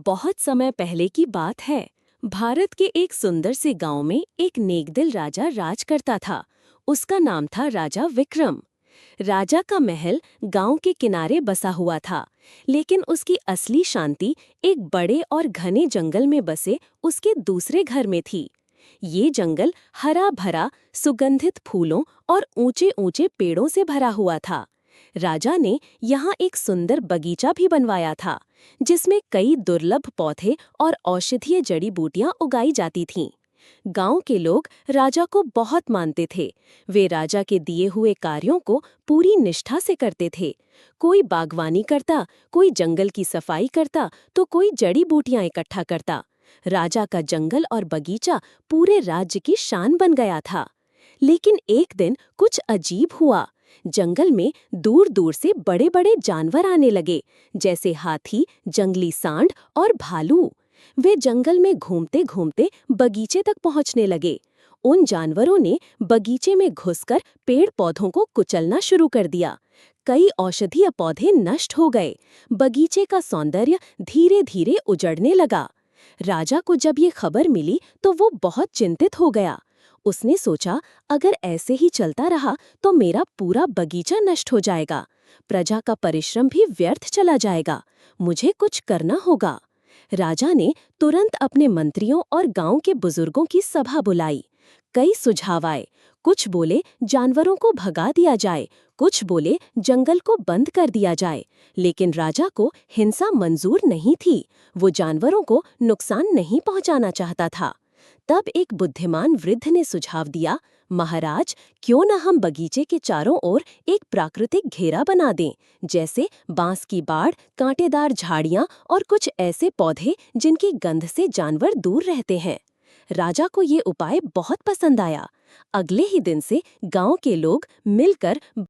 बहुत समय पहले की बात है। भारत के एक सुंदर से गांव में एक नेकदिल राजा राज करता था। उसका नाम था राजा विक्रम। राजा का महल गांव के किनारे बसा हुआ था, लेकिन उसकी असली शांति एक बड़े और घने जंगल में बसे उसके दूसरे घर में थी। ये जंगल हरा भरा, सुगंधित फूलों और ऊंचे ऊंचे पेड़ों से भरा हुआ था। राजा ने यहाँ एक सुंदर बगीचा भी बनवाया था, जिसमें कई दुर्लभ पौधे और औषधीय जड़ी बूटियां उगाई जाती थीं। गांव के लोग राजा को बहुत मानते थे। वे राजा के दिए हुए कार्यों को पूरी निष्ठा से करते थे। कोई बागवानी करता, कोई जंगल की सफाई करता, तो कोई जड़ी बूटियां इकट्ठा करता। राजा का जंगल और बगीचा पूरे राज्य की शान बन गया था। लेकिन एक दिन कुछ अजीब हुआ। जंगल में दूर दूर से बड़े बड़े जानवर आने लगे, जैसे हाथी, जंगली सांड और भालू। वे जंगल में घूमते घूमते बगीचे तक पहुंचने लगे। उन जानवरों ने बगीचे में घुसकर पेड़ पौधों को कुचलना शुरू कर दिया। कई औषधीय पौधे नष्ट हो गए। बगीचे का सौंदर्य धीरे धीरे उजड़ने लगा। राजा को जब ये खबर मिली तो वो बहुत चिंतित हो गया। उसने सोचा, अगर ऐसे ही चलता रहा तो मेरा पूरा बगीचा नष्ट हो जाएगा। प्रजा का परिश्रम भी व्यर्थ चला जाएगा। मुझे कुछ करना होगा। राजा ने तुरंत अपने मंत्रियों और गांव के बुजुर्गों की सभा बुलाई। कई सुझाव आए। कुछ बोले जानवरों को भगा दिया जाए, कुछ बोले जंगल को बंद कर दिया जाए। लेकिन राजा को हिंसा मंजूर नहीं थी। वो जानवरों को नुकसान नहीं पहुंचाना चाहता था। तब एक बुद्धिमान वृद्ध ने सुझाव दिया, महाराज, क्यों न हम बगीचे के चारों ओर एक प्राकृतिक घेरा बना दें, जैसे बांस की बाड़, कांटेदार झाड़ियां और कुछ ऐसे पौधे जिनकी गंध से जानवर दूर रहते हैं। राजा को ये उपाय बहुत पसंद आया। अगले ही दिन से गांव के लोग मिलकर